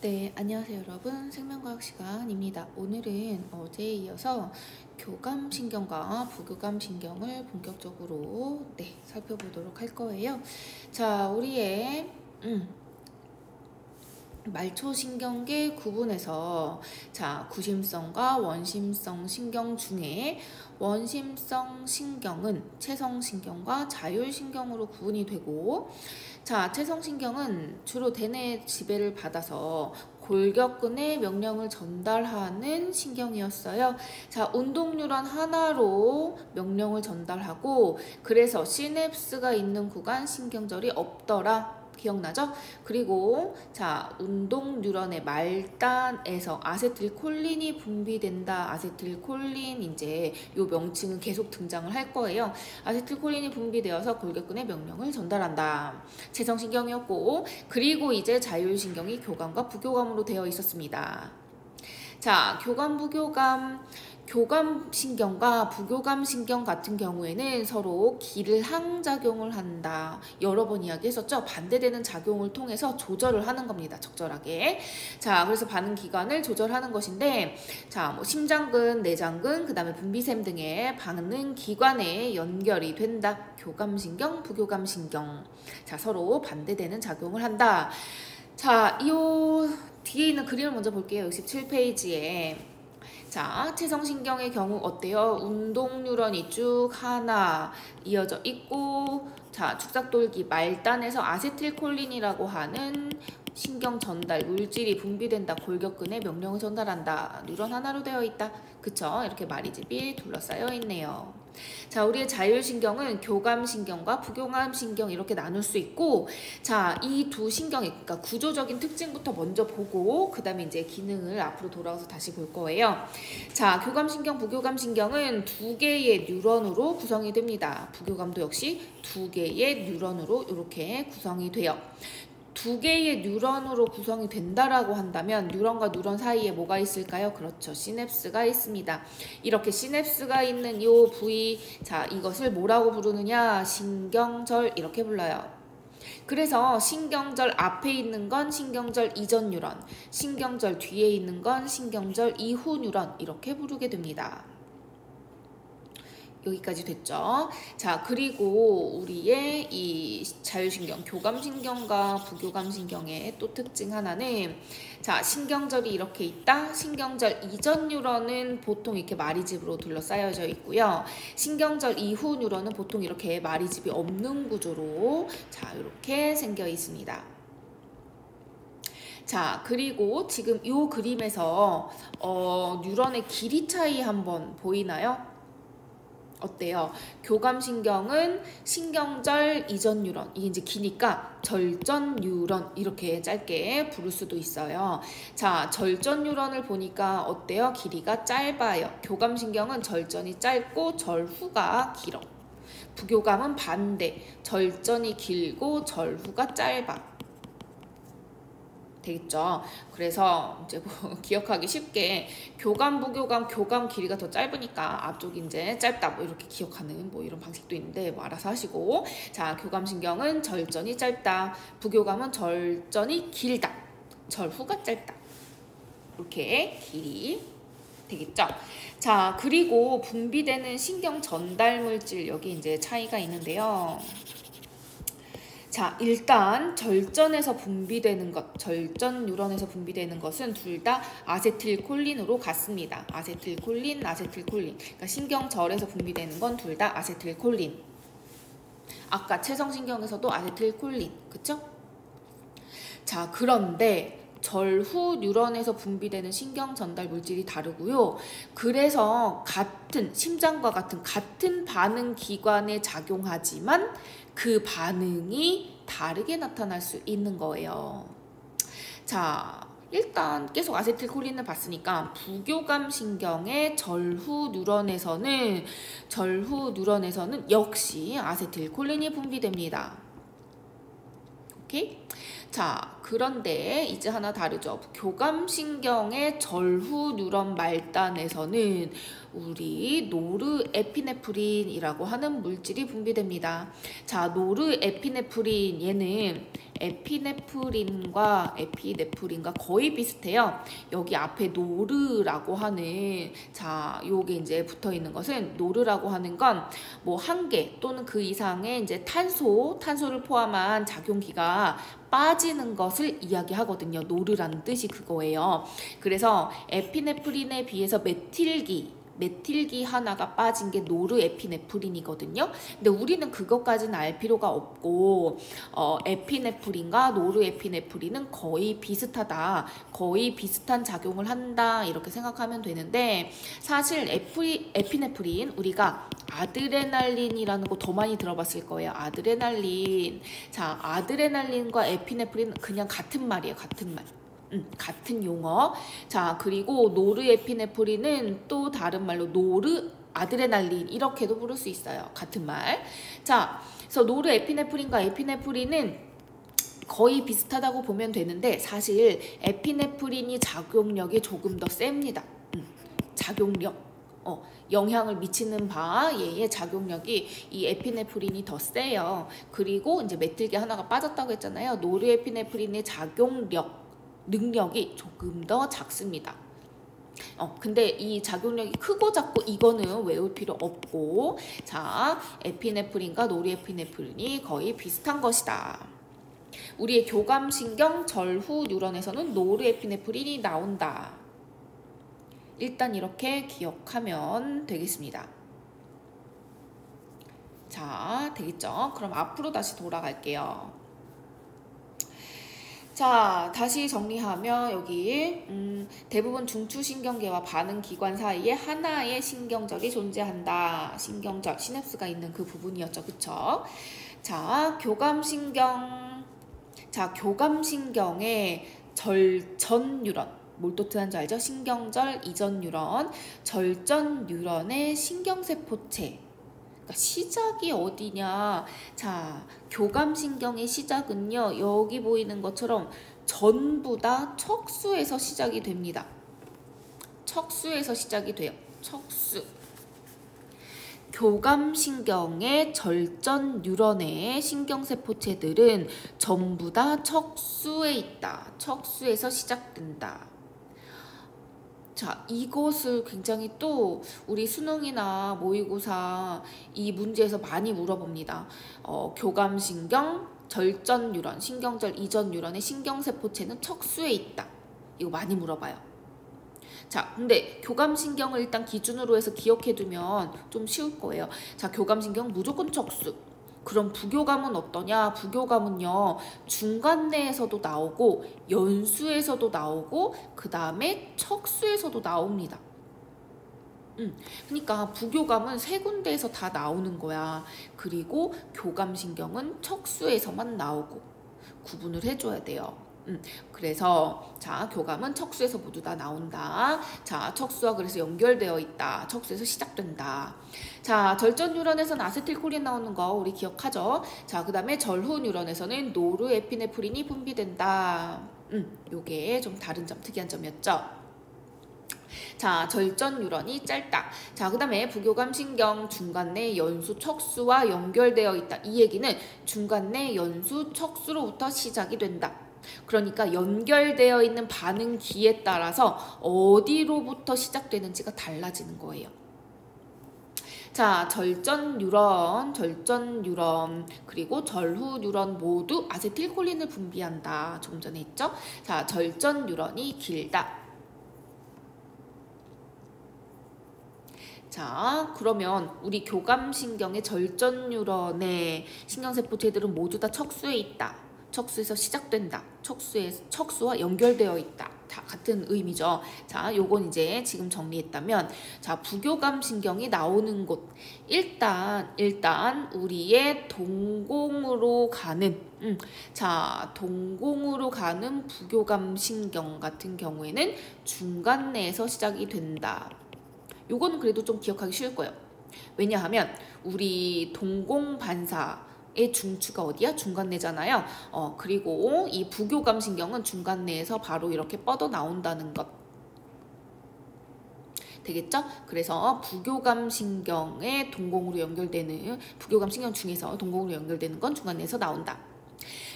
네, 안녕하세요 여러분. 생명과학 시간입니다. 오늘은 어제에 이어서 교감신경과 부교감신경을 본격적으로 살펴보도록 할 거예요. 자, 우리의 말초신경계 구분에서 구심성과 원심성 신경 중에 원심성 신경은 체성신경과 자율신경으로 구분이 되고, 체성신경은 주로 대뇌 지배를 받아서 골격근에 명령을 전달하는 신경이었어요. 운동 뉴런 하나로 명령을 전달하고, 그래서 시냅스가 있는 구간 신경절이 없더라. 기억나죠? 그리고 운동 뉴런의 말단에서 아세틸콜린이 분비된다. 아세틸콜린 이제 요 명칭은 계속 등장을 할 거예요. 아세틸콜린이 분비되어서 골격근에 명령을 전달한다. 체성신경이었고, 그리고 이제 자율신경이 교감과 부교감으로 되어 있었습니다. 교감, 부교감, 교감신경과 부교감신경 같은 경우에는 서로 길항작용을 한다. 여러 번 이야기했었죠. 반대되는 작용을 통해서 조절을 하는 겁니다. 적절하게. 그래서 반응 기관을 조절하는 것인데, 심장근, 내장근, 그 다음에 분비샘 등의 반응 기관에 연결이 된다. 교감신경, 부교감신경. 서로 반대되는 작용을 한다. 이 뒤에 있는 그림을 먼저 볼게요. 67페이지에. 체성신경의 경우 어때요? 운동 뉴런이 쭉 하나 이어져 있고, 축삭돌기 말단에서 아세틸콜린이라고 하는 신경 전달 물질이 분비된다. 골격근에 명령을 전달한다. 뉴런 하나로 되어 있다. 그쵸? 이렇게 마리집이 둘러싸여 있네요. 우리의 자율신경은 교감신경과 부교감신경 이렇게 나눌 수 있고, 이 두 신경의 그러니까 구조적인 특징부터 먼저 보고, 그 다음에 이제 기능을 앞으로 돌아와서 다시 볼 거예요. 교감신경, 부교감신경은 두 개의 뉴런으로 구성이 됩니다. 부교감도 역시 두 개의 뉴런으로 이렇게 구성이 돼요. 두 개의 뉴런으로 구성이 된다라고 한다면 뉴런과 뉴런 사이에 뭐가 있을까요? 그렇죠. 시냅스가 있습니다. 이렇게 시냅스가 있는 이 부위, 이것을 뭐라고 부르느냐? 신경절 이렇게 불러요. 그래서 신경절 앞에 있는 건 신경절 이전 뉴런, 신경절 뒤에 있는 건 신경절 이후 뉴런 이렇게 부르게 됩니다. 여기까지 됐죠. 그리고 우리의 이 자율신경, 교감신경과 부교감신경의 또 특징 하나는, 신경절이 이렇게 있다. 신경절 이전 뉴런은 보통 이렇게 마리집으로 둘러싸여져 있고요. 신경절 이후 뉴런은 보통 이렇게 마리집이 없는 구조로 이렇게 생겨 있습니다. 그리고 지금 이 그림에서 뉴런의 길이 차이 한번 보이나요? 어때요? 교감신경은 신경절 이전 뉴런, 이게 이제 기니까 절전 뉴런 이렇게 짧게 부를 수도 있어요. 절전 뉴런을 보니까 어때요? 길이가 짧아요. 교감신경은 절전이 짧고 절후가 길어. 부교감은 반대, 절전이 길고 절후가 짧아. 되겠죠. 그래서 이제 뭐 기억하기 쉽게 교감, 부교감, 교감 길이가 더 짧으니까 앞쪽이 이제 짧다 뭐 이렇게 기억하는 뭐 이런 방식도 있는데 뭐 알아서 하시고, 교감신경은 절전이 짧다, 부교감은 절전이 길다, 절후가 짧다. 이렇게 길이 되겠죠. 그리고 분비되는 신경 전달 물질 여기 이제 차이가 있는데요. 일단 절전에서 분비되는 것, 절전 뉴런에서 분비되는 것은 둘 다 아세틸콜린으로 같습니다. 아세틸콜린, 아세틸콜린. 그러니까 신경절에서 분비되는 건 둘 다 아세틸콜린. 아까 체성신경에서도 아세틸콜린, 그쵸? 그런데 절후 뉴런에서 분비되는 신경 전달 물질이 다르고요. 그래서 같은 심장과 같은 반응 기관에 작용하지만 그 반응이 다르게 나타날 수 있는 거예요. 일단 계속 아세틸콜린을 봤으니까 부교감 신경의 절후 뉴런에서는 역시 아세틸콜린이 분비됩니다. 오케이? 그런데 이제 하나 다르죠. 교감신경의 절후 뉴런 말단에서는 우리 노르에피네프린이라고 하는 물질이 분비됩니다. 자, 노르에피네프린 얘는 에피네프린과 거의 비슷해요. 여기 앞에 노르라고 하는, 자, 요게 이제 붙어 있는 것은, 노르라고 하는 건 뭐 한 개 또는 그 이상의 이제 탄소를 포함한 작용기가 빠지는 것을 이야기하거든요. 노르라는 뜻이 그거예요. 그래서 에피네프린에 비해서 메틸기 하나가 빠진 게 노르에피네프린이거든요. 근데 우리는 그것까지는 알 필요가 없고 에피네프린과 노르에피네프린은 거의 비슷하다. 거의 비슷한 작용을 한다. 이렇게 생각하면 되는데 사실 에피네프린 우리가 아드레날린이라는 거 더 많이 들어봤을 거예요. 아드레날린. 자, 아드레날린과 에피네프린 그냥 같은 말이에요. 같은 말. 같은 용어. 자, 그리고 노르에피네프린은 또 다른 말로 아드레날린 이렇게도 부를 수 있어요. 같은 말. 자, 그래서 노르에피네프린과 에피네프린은 거의 비슷하다고 보면 되는데 사실 에피네프린이 작용력이 조금 더 셉니다. 작용력. 영향을 미치는 바의 작용력이 이 에피네프린이 더 세요. 그리고 이제 메틸기 하나가 빠졌다고 했잖아요. 노르에피네프린의 능력이 조금 더 작습니다. 근데 이 작용력이 크고 작고 이거는 외울 필요 없고, 자, 에피네프린과 노르에피네프린이 거의 비슷한 것이다. 우리의 교감신경 절후 뉴런에서는 노르에피네프린이 나온다. 일단 이렇게 기억하면 되겠습니다. 자, 되겠죠? 그럼 앞으로 다시 돌아갈게요. 자, 다시 정리하면 여기 대부분 중추신경계와 반응기관 사이에 하나의 신경절이 존재한다. 신경절, 시냅스가 있는 그 부분이었죠. 그쵸? 자, 교감신경의 절전 뉴런. 몰도트한줄 알죠? 신경절 이전 뉴런, 절전 뉴런의 신경세포체. 그러니까 시작이 어디냐? 자, 교감신경의 시작은요, 여기 보이는 것처럼 전부 다 척수에서 시작이 됩니다. 척수에서 시작이 돼요. 척수. 교감신경의 절전 뉴런의 신경세포체들은 전부 다 척수에 있다. 척수에서 시작된다. 자, 이것을 굉장히 또 우리 수능이나 모의고사 이 문제에서 많이 물어봅니다. 교감신경, 절전 뉴런, 신경절 이전 뉴런의 신경세포체는 척수에 있다. 이거 많이 물어봐요. 자, 근데 교감신경을 일단 기준으로 해서 기억해두면 좀 쉬울 거예요. 자, 교감신경 무조건 척수. 그럼 부교감은 어떠냐? 부교감은요, 중간내에서도 나오고 연수에서도 나오고 그 다음에 척수에서도 나옵니다. 그러니까 부교감은 세 군데에서 다 나오는 거야. 그리고 교감신경은 척수에서만 나오고 구분을 해줘야 돼요. 그래서 자, 교감은 척수에서 모두 다 나온다. 자, 척수와 그래서 연결되어 있다. 척수에서 시작된다. 자, 절전 뉴런에서는 아세틸콜린 나오는 거 우리 기억하죠? 자, 그 다음에 절후 뉴런에서는 노르에피네프린이 분비된다. 요게 좀 다른 점, 특이한 점이었죠? 자, 절전 뉴런이 짧다. 자, 그 다음에 부교감신경 중간내 연수 척수와 연결되어 있다. 이 얘기는 중간내 연수 척수로부터 시작이 된다. 그러니까 연결되어 있는 반응기에 따라서 어디로부터 시작되는지가 달라지는 거예요. 자, 절전 뉴런, 그리고 절후 뉴런 모두 아세틸콜린을 분비한다. 조금 전에 했죠? 자, 절전 뉴런이 길다. 자, 그러면 우리 교감신경의 절전 뉴런의 신경세포체들은 모두 다 척수에 있다. 척수에서 시작된다. 척수와 연결되어 있다. 다 같은 의미죠. 자, 요건 이제 지금 정리했다면, 자, 부교감신경이 나오는 곳. 일단 우리의 동공으로 가는, 동공으로 가는 부교감신경 같은 경우에는 중간내에서 시작이 된다. 요거는 그래도 좀 기억하기 쉬울 거예요. 왜냐하면 우리 동공반사, 중추가 어디야? 중간내잖아요. 그리고 이 부교감 신경은 중간내에서 바로 이렇게 뻗어 나온다는 것. 되겠죠? 그래서 부교감 신경의 동공으로 연결되는, 부교감 신경 중에서 동공으로 연결되는 건 중간내에서 나온다.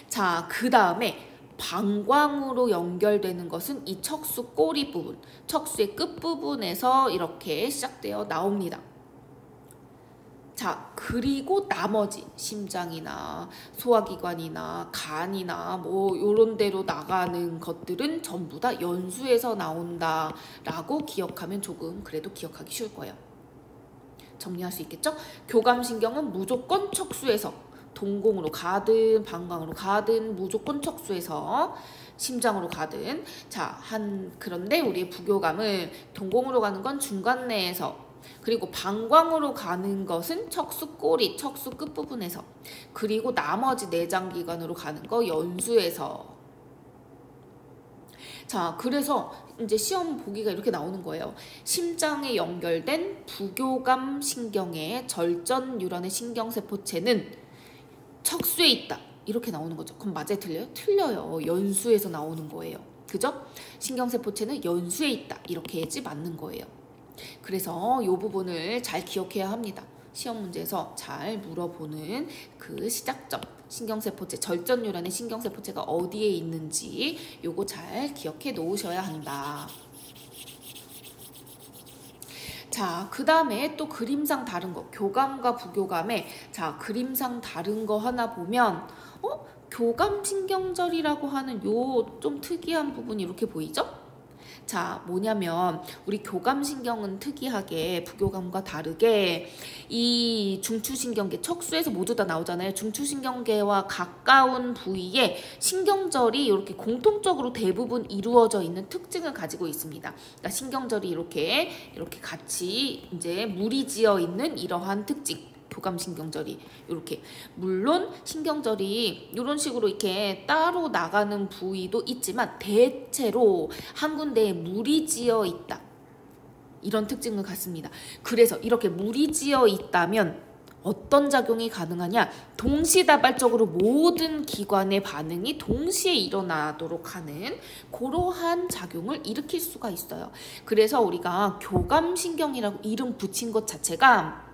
자, 그 다음에 방광으로 연결되는 것은 이 척수 꼬리 부분, 척수의 끝부분에서 이렇게 시작되어 나옵니다. 자, 그리고 나머지 심장이나 소화기관이나 간이나 뭐 요런 데로 나가는 것들은 전부 다 연수에서 나온다 라고 기억하면 조금 그래도 기억하기 쉬울 거예요. 정리할 수 있겠죠? 교감신경은 무조건 척수에서, 동공으로 가든 방광으로 가든 무조건 척수에서, 심장으로 가든. 자, 그런데 우리의 부교감은 동공으로 가는 건 중간내에서, 그리고 방광으로 가는 것은 척수 꼬리, 척수 끝부분에서, 그리고 나머지 내장기관으로 가는 거 연수에서. 자, 그래서 이제 시험 보기가 이렇게 나오는 거예요. 심장에 연결된 부교감 신경의 절전 뉴런의 신경세포체는 척수에 있다. 이렇게 나오는 거죠. 그럼 맞아요? 틀려요? 틀려요. 연수에서 나오는 거예요. 그죠? 신경세포체는 연수에 있다. 이렇게 해야지 맞는 거예요. 그래서 이 부분을 잘 기억해야 합니다. 시험 문제에서 잘 물어보는 그 시작점, 신경세포체, 절전 뉴런의 신경세포체가 어디에 있는지 요거 잘 기억해 놓으셔야 한다. 자, 그 다음에 또 그림상 다른 거, 교감과 부교감에, 자, 그림상 다른 거 하나 보면 교감신경절이라고 하는 요 좀 특이한 부분이 이렇게 보이죠? 자, 뭐냐면 우리 교감신경은 특이하게 부교감과 다르게 이 중추신경계, 척수에서 모두 다 나오잖아요. 중추신경계와 가까운 부위에 신경절이 이렇게 공통적으로 대부분 이루어져 있는 특징을 가지고 있습니다. 그러니까 신경절이 이렇게 같이 이제 무리지어 있는 이러한 특징. 교감신경절이 이렇게, 물론 신경절이 이런 식으로 이렇게 따로 나가는 부위도 있지만 대체로 한 군데에 무리지어 있다, 이런 특징을 갖습니다. 그래서 이렇게 무리지어 있다면 어떤 작용이 가능하냐, 동시다발적으로 모든 기관의 반응이 동시에 일어나도록 하는 그러한 작용을 일으킬 수가 있어요. 그래서 우리가 교감신경이라고 이름 붙인 것 자체가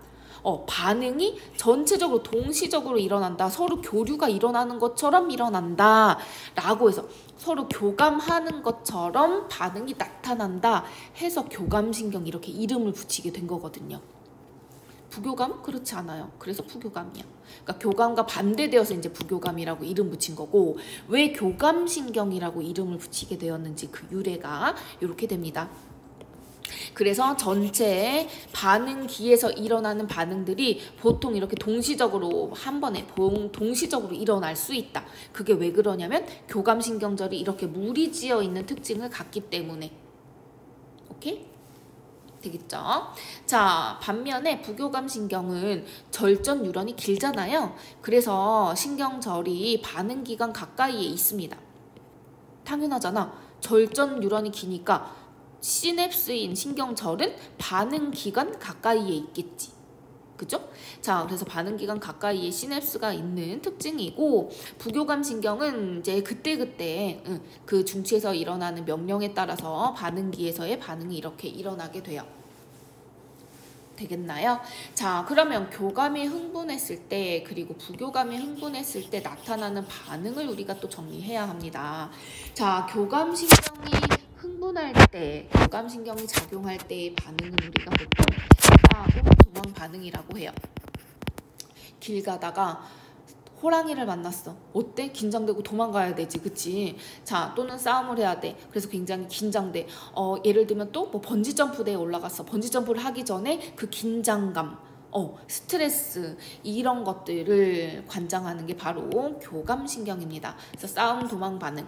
반응이 전체적으로 동시적으로 일어난다, 서로 교류가 일어나는 것처럼 일어난다 라고 해서, 서로 교감하는 것처럼 반응이 나타난다 해서 교감신경 이렇게 이름을 붙이게 된 거거든요. 부교감은 그렇지 않아요. 그래서 부교감이야. 그러니까 교감과 반대되어서 이제 부교감이라고 이름 붙인 거고, 왜 교감신경이라고 이름을 붙이게 되었는지 그 유래가 이렇게 됩니다. 그래서 전체 반응기에서 일어나는 반응들이 보통 이렇게 동시적으로 한 번에 동시적으로 일어날 수 있다. 그게 왜 그러냐면 교감신경절이 이렇게 무리지어 있는 특징을 갖기 때문에. 오케이? 되겠죠? 자, 반면에 부교감신경은 절전 뉴런이 길잖아요. 그래서 신경절이 반응기관 가까이에 있습니다. 당연하잖아. 절전 뉴런이 기니까 시냅스인 신경절은 반응기관 가까이에 있겠지. 그죠? 자, 그래서 반응기관 가까이에 시냅스가 있는 특징이고, 부교감신경은 이제 그때그때 그 중추에서 일어나는 명령에 따라서 반응기에서의 반응이 이렇게 일어나게 돼요. 되겠나요? 자, 그러면 교감이 흥분했을 때, 그리고 부교감이 흥분했을 때 나타나는 반응을 우리가 또 정리해야 합니다. 자, 교감신경이 흥분할 때, 교감신경이 작용할 때의 반응은 우리가 보통 싸움, 도망 반응이라고 해요. 길 가다가 호랑이를 만났어. 어때? 긴장되고 도망가야 되지, 그치? 자, 또는 싸움을 해야 돼. 그래서 굉장히 긴장돼. 예를 들면 또 뭐 번지점프대에 올라갔어. 번지점프를 하기 전에 그 긴장감, 스트레스, 이런 것들을 관장하는 게 바로 교감신경입니다. 그래서 싸움, 도망 반응.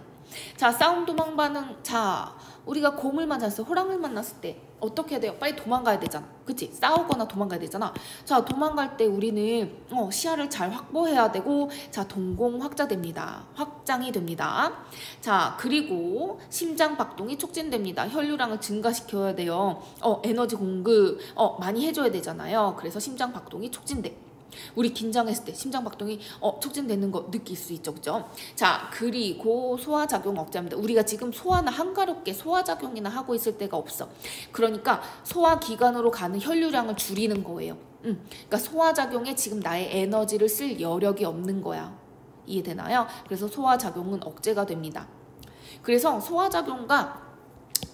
자, 싸움, 도망 반응. 자, 우리가 곰을 만났을 때, 호랑이를 만났을 때 어떻게 해야 돼요? 빨리 도망가야 되잖아. 그치? 싸우거나 도망가야 되잖아. 자, 도망갈 때 우리는 시야를 잘 확보해야 되고, 자, 동공 확장이 됩니다. 자, 그리고 심장 박동이 촉진됩니다. 혈류량을 증가시켜야 돼요. 에너지 공급 많이 해줘야 되잖아요. 그래서 심장 박동이 촉진돼. 우리 긴장했을 때 심장박동이 촉진되는 거 느낄 수 있죠. 그죠? 자, 그리고 소화작용 억제합니다. 우리가 지금 소화나 한가롭게 소화작용이나 하고 있을 때가 없어. 그러니까 소화기관으로 가는 혈류량을 줄이는 거예요. 그러니까 소화작용에 지금 나의 에너지를 쓸 여력이 없는 거야. 이해되나요? 그래서 소화작용은 억제가 됩니다. 그래서 소화작용과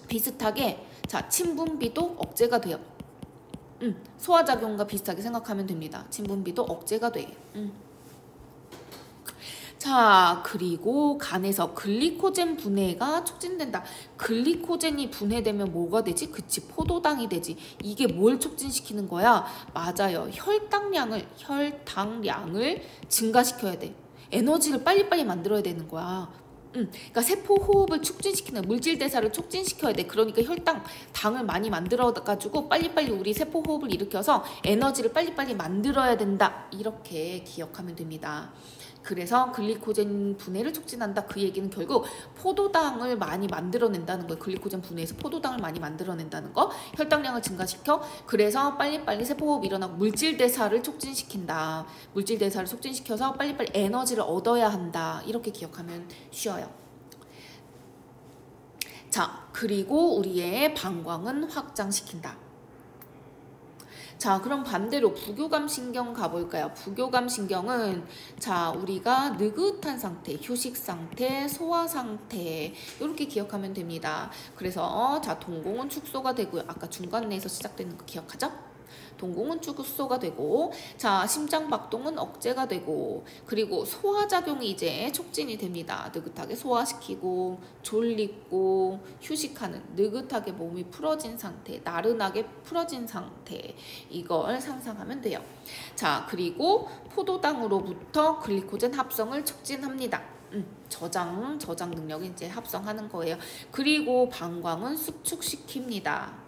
비슷하게 자, 침분비도 억제가 돼요. 소화작용과 비슷하게 생각하면 됩니다. 침분비도 억제가 돼. 자, 그리고 간에서 글리코젠 분해가 促진된다. 글리코젠이 분해되면 뭐가 되지? 그치, 포도당이 되지. 이게 뭘 촉진시키는 거야? 맞아요. 혈당량을 증가시켜야 돼. 에너지를 빨리빨리 만들어야 되는 거야. 그러니까 세포 호흡을 촉진시키는 물질 대사를 촉진시켜야 돼. 그러니까 당을 많이 만들어가지고 빨리빨리 우리 세포 호흡을 일으켜서 에너지를 빨리빨리 만들어야 된다. 이렇게 기억하면 됩니다. 그래서 글리코젠 분해를 촉진한다. 그 얘기는 결국 포도당을 많이 만들어낸다는 거예요. 글리코젠 분해에서 포도당을 많이 만들어낸다는 거. 혈당량을 증가시켜. 그래서 빨리빨리 세포호흡 일어나고 물질 대사를 촉진시킨다. 물질 대사를 촉진시켜서 빨리빨리 에너지를 얻어야 한다. 이렇게 기억하면 쉬워요. 자, 그리고 우리의 방광은 확장시킨다. 자, 그럼 반대로 부교감 신경 가볼까요? 부교감 신경은 자, 우리가 느긋한 상태, 휴식 상태, 소화 상태 이렇게 기억하면 됩니다. 그래서 자, 동공은 축소가 되고요. 아까 중간내에서 시작되는 거 기억하죠? 동공은 축소가 되고 자, 심장박동은 억제가 되고 그리고 소화작용이 이제 촉진이 됩니다. 느긋하게 소화시키고 졸리고 휴식하는 느긋하게 몸이 풀어진 상태, 나른하게 풀어진 상태 이걸 상상하면 돼요. 자, 그리고 포도당으로부터 글리코젠 합성을 촉진합니다. 저장 능력이 이제 합성하는 거예요. 그리고 방광은 수축시킵니다.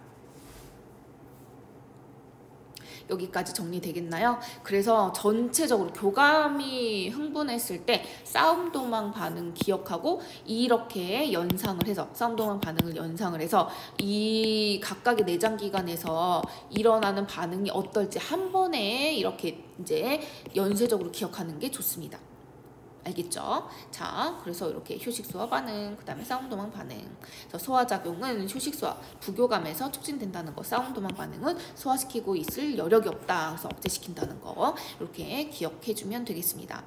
여기까지 정리되겠나요? 그래서 전체적으로 교감이 흥분했을 때 싸움 도망 반응 기억하고 이렇게 연상을 해서 싸움 도망 반응을 연상을 해서 이 각각의 내장기관에서 일어나는 반응이 어떨지 한 번에 이렇게 이제 연쇄적으로 기억하는 게 좋습니다. 알겠죠? 자, 그래서 이렇게 휴식소화 반응, 그 다음에 싸움도망 반응. 소화작용은 휴식소화, 부교감에서 촉진된다는 거. 싸움도망 반응은 소화시키고 있을 여력이 없다. 그래서 억제시킨다는 거. 이렇게 기억해주면 되겠습니다.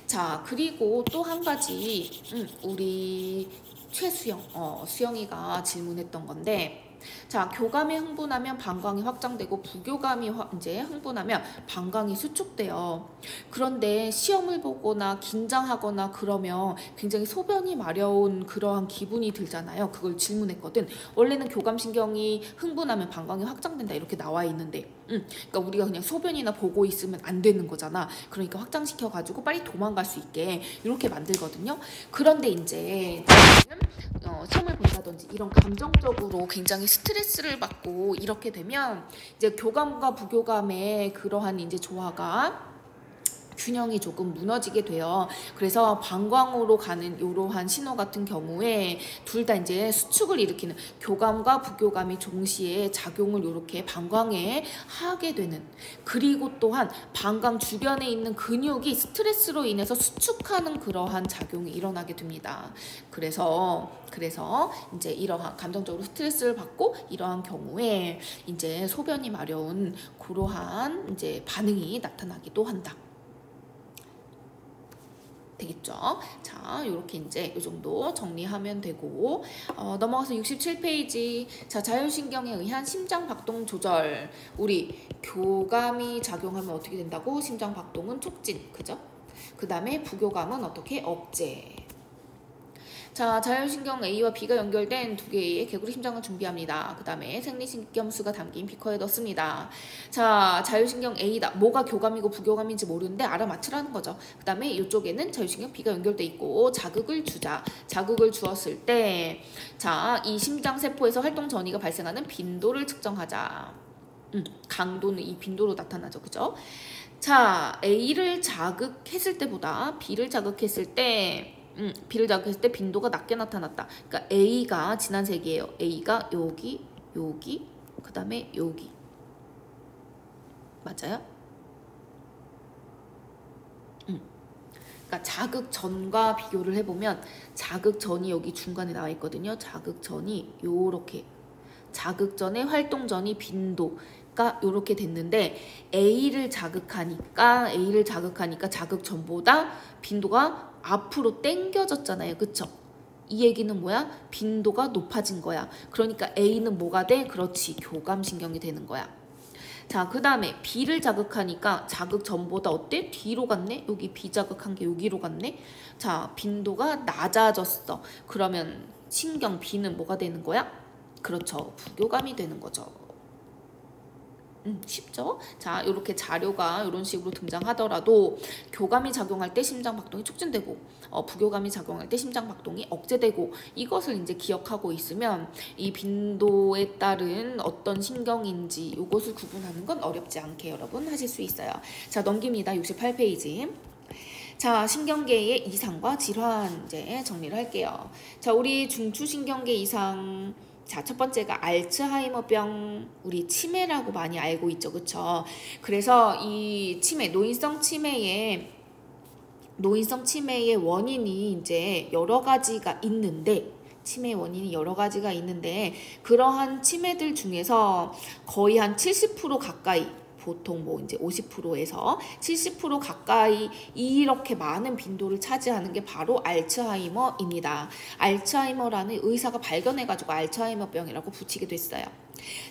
자, 그리고 또 한 가지 우리 수영이가 질문했던 건데 자, 교감이 흥분하면 방광이 확장되고 부교감이 이제 흥분하면 방광이 수축돼요. 그런데 시험을 보거나 긴장하거나 그러면 굉장히 소변이 마려운 그러한 기분이 들잖아요. 그걸 질문했거든. 원래는 교감신경이 흥분하면 방광이 확장된다 이렇게 나와 있는데 그러니까 우리가 그냥 소변이나 보고 있으면 안 되는 거잖아. 그러니까 확장시켜가지고 빨리 도망갈 수 있게 이렇게 만들거든요. 그런데 이제 시험을 본다든지 이런 감정적으로 굉장히 스트레스를 받고 이렇게 되면 이제 교감과 부교감의 그러한 이제 조화가 균형이 조금 무너지게 돼요. 그래서 방광으로 가는 이러한 신호 같은 경우에 둘 다 이제 수축을 일으키는 교감과 부교감이 동시에 작용을 이렇게 방광에 하게 되는 그리고 또한 방광 주변에 있는 근육이 스트레스로 인해서 수축하는 그러한 작용이 일어나게 됩니다. 그래서 이제 이러한 감정적으로 스트레스를 받고 이러한 경우에 이제 소변이 마려운 그러한 이제 반응이 나타나기도 한다. 되겠죠? 자, 이렇게 이제 이 정도 정리하면 되고 넘어가서 67페이지 자, 자율신경에 의한 심장박동 조절 우리 교감이 작용하면 어떻게 된다고? 심장박동은 촉진, 그죠? 그 다음에 부교감은 어떻게? 억제. 자, 자율신경 A와 B가 연결된 두 개의 개구리 심장을 준비합니다. 그 다음에 생리신경수가 담긴 비커에 넣습니다. 자, 자율신경 A다. 뭐가 교감이고 부교감인지 모르는데 알아맞추라는 거죠. 그 다음에 이쪽에는 자율신경 B가 연결돼 있고 자극을 주자. 자극을 주었을 때 자, 이 심장세포에서 활동 전이가 발생하는 빈도를 측정하자. 강도는 이 빈도로 나타나죠. 그죠? 자, A를 자극했을 때보다 B를 자극했을 때 B를 자극했을 때 빈도가 낮게 나타났다. 그러니까 A가 지난 세기예요. A가 여기, 그 다음에 여기. 맞아요? 그러니까 자극 전과 비교를 해보면 자극 전이 여기 중간에 나와 있거든요. 자극 전이 요렇게 자극 전의 활동 전이 빈도가 요렇게 됐는데 A를 자극하니까 자극 전보다 빈도가 앞으로 당겨졌잖아요. 그쵸? 이 얘기는 뭐야? 빈도가 높아진 거야. 그러니까 A는 뭐가 돼? 그렇지. 교감신경이 되는 거야. 자, 그 다음에 B를 자극하니까 자극 전보다 어때? 뒤로 갔네? 여기 B 자극한 게 여기로 갔네? 자, 빈도가 낮아졌어. 그러면 신경 B는 뭐가 되는 거야? 그렇죠. 부교감이 되는 거죠. 쉽죠? 자, 이렇게 자료가 이런 식으로 등장하더라도 교감이 작용할 때 심장박동이 촉진되고 부교감이 작용할 때 심장박동이 억제되고 이것을 이제 기억하고 있으면 이 빈도에 따른 어떤 신경인지 이것을 구분하는 건 어렵지 않게 여러분 하실 수 있어요. 자, 넘깁니다. 68페이지. 자, 신경계의 이상과 질환 이제 정리를 할게요. 자, 우리 중추신경계 이상 자, 첫 번째가 알츠하이머병, 우리 치매라고 많이 알고 있죠. 그쵸? 그래서 이 치매, 노인성 치매의 원인이 이제 여러 가지가 있는데, 치매 원인이 여러 가지가 있는데, 그러한 치매들 중에서 거의 한 70% 가까이, 보통 뭐 이제 50%에서 70% 가까이 이렇게 많은 빈도를 차지하는 게 바로 알츠하이머입니다. 알츠하이머라는 의사가 발견해가지고 알츠하이머병이라고 붙이게 됐어요.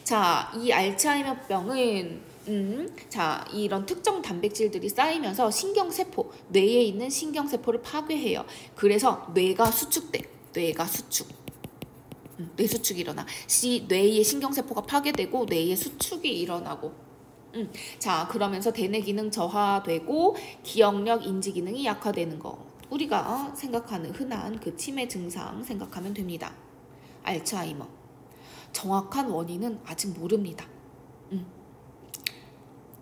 자, 이 알츠하이머병은 자, 이런 특정 단백질들이 쌓이면서 신경세포, 뇌에 있는 신경세포를 파괴해요. 그래서 뇌가 수축돼. 뇌가 수축. 뇌수축이 일어나. 뇌의 신경세포가 파괴되고 뇌의 수축이 일어나고 자, 그러면서 대뇌 기능 저하되고 기억력, 인지 기능이 약화되는 거. 우리가 생각하는 흔한 그 치매 증상 생각하면 됩니다. 알츠하이머. 정확한 원인은 아직 모릅니다.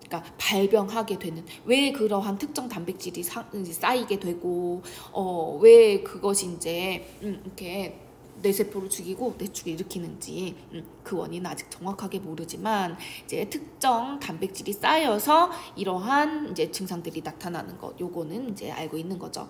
그러니까 발병하게 되는 왜 그러한 특정 단백질이 쌓이게 되고 왜 그것이 이제 이렇게 뇌세포를 죽이고 뇌축을 일으키는지 그 원인은 아직 정확하게 모르지만 이제 특정 단백질이 쌓여서 이러한 이제 증상들이 나타나는 것 요거는 이제 알고 있는 거죠.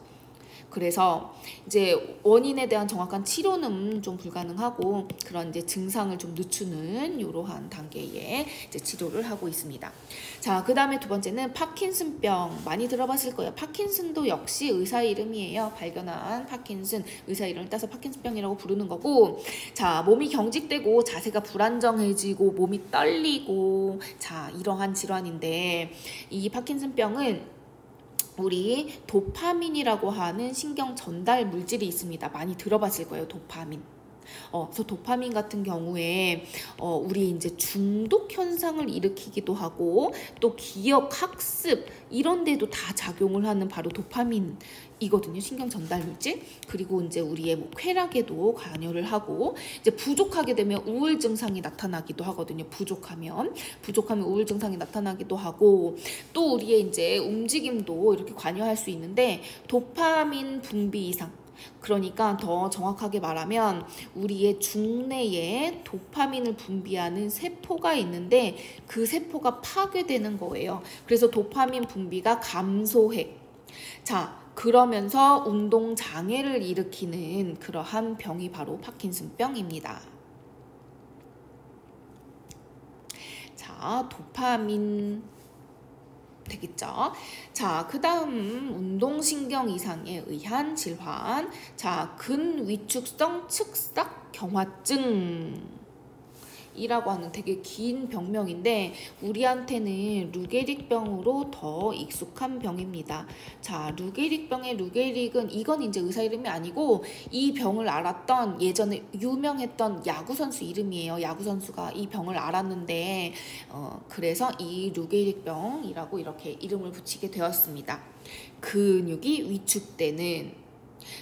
그래서 이제 원인에 대한 정확한 치료는 좀 불가능하고 그런 이제 증상을 좀 늦추는 이러한 단계의 이제 치료를 하고 있습니다. 자, 그 다음에 두 번째는 파킨슨병 많이 들어봤을 거예요. 파킨슨도 역시 의사 이름이에요. 발견한 파킨슨 의사 이름을 따서 파킨슨병이라고 부르는 거고 자, 몸이 경직되고 자세가 불안정해지고 몸이 떨리고 자, 이러한 질환인데 이 파킨슨병은 우리 도파민이라고 하는 신경 전달 물질이 있습니다. 많이 들어봤을 거예요. 도파민. 그래서 도파민 같은 경우에 우리 이제 중독 현상을 일으키기도 하고 또 기억, 학습 이런 데도 다 작용을 하는 바로 도파민이거든요. 신경 전달 물질. 그리고 이제 우리의 뭐 쾌락에도 관여를 하고 이제 부족하게 되면 우울 증상이 나타나기도 하거든요. 부족하면 우울 증상이 나타나기도 하고 또 우리의 이제 움직임도 이렇게 관여할 수 있는데 도파민 분비 이상 그러니까 더 정확하게 말하면 우리의 중뇌에 도파민을 분비하는 세포가 있는데 그 세포가 파괴되는 거예요. 그래서 도파민 분비가 감소해. 자, 그러면서 운동 장애를 일으키는 그러한 병이 바로 파킨슨병입니다. 자, 도파민 되겠죠. 자, 그 다음 운동신경 이상에 의한 질환. 자, 근위축성 측삭 경화증 이라고 하는 되게 긴 병명인데 우리한테는 루게릭병으로 더 익숙한 병입니다. 자, 루게릭병의 루게릭은 이건 이제 의사 이름이 아니고 이 병을 알았던 예전에 유명했던 야구선수 이름이에요. 야구선수가 이 병을 알았는데 그래서 이 루게릭병이라고 이렇게 이름을 붙이게 되었습니다. 근육이 위축되는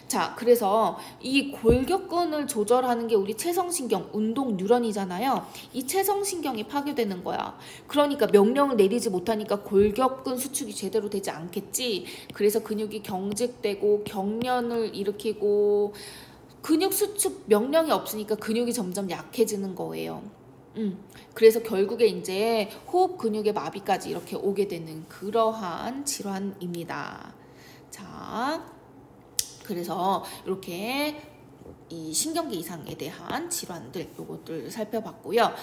자, 그래서 이 골격근을 조절하는 게 우리 체성신경, 운동 뉴런이잖아요. 이 체성신경이 파괴되는 거야. 그러니까 명령을 내리지 못하니까 골격근 수축이 제대로 되지 않겠지. 그래서 근육이 경직되고 경련을 일으키고 근육 수축 명령이 없으니까 근육이 점점 약해지는 거예요. 그래서 결국에 이제 호흡 근육의 마비까지 이렇게 오게 되는 그러한 질환입니다. 자, 그래서 이렇게 이 신경계 이상에 대한 질환들 요것들 살펴봤고요.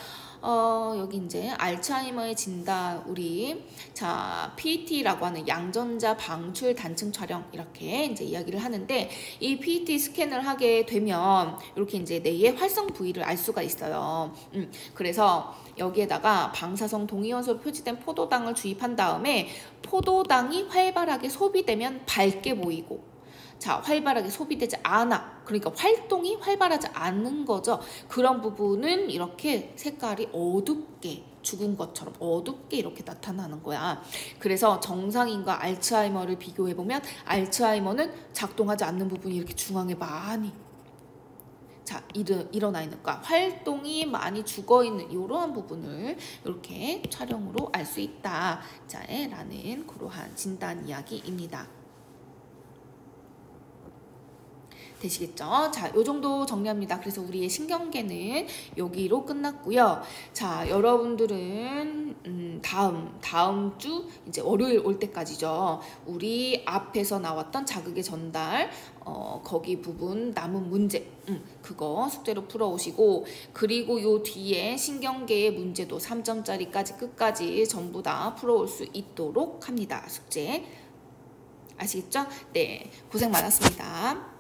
여기 이제 알츠하이머의 진단 우리 자 PET라고 하는 양전자 방출 단층 촬영 이렇게 이제 이야기를 하는데 이 PET 스캔을 하게 되면 이렇게 이제 뇌의 활성 부위를 알 수가 있어요. 그래서 여기에다가 방사성 동위원소로 표시된 포도당을 주입한 다음에 포도당이 활발하게 소비되면 밝게 보이고 자, 활발하게 소비되지 않아. 그러니까 활동이 활발하지 않는 거죠. 그런 부분은 이렇게 색깔이 어둡게 죽은 것처럼 어둡게 이렇게 나타나는 거야. 그래서 정상인과 알츠하이머를 비교해보면 알츠하이머는 작동하지 않는 부분이 이렇게 중앙에 많이 자, 일어나 있는 거야. 활동이 많이 죽어있는 이러한 부분을 이렇게 촬영으로 알 수 있다. 자, 라는 그러한 진단 이야기입니다. 되시겠죠? 자, 요 정도 정리합니다. 그래서 우리의 신경계는 여기로 끝났고요. 자, 여러분들은 다음 주 이제 월요일 올 때까지죠. 우리 앞에서 나왔던 자극의 전달 거기 부분 남은 문제 그거 숙제로 풀어오시고 그리고 요 뒤에 신경계의 문제도 3점짜리까지 끝까지 전부 다 풀어올 수 있도록 합니다. 숙제 아시겠죠? 네, 고생 많았습니다.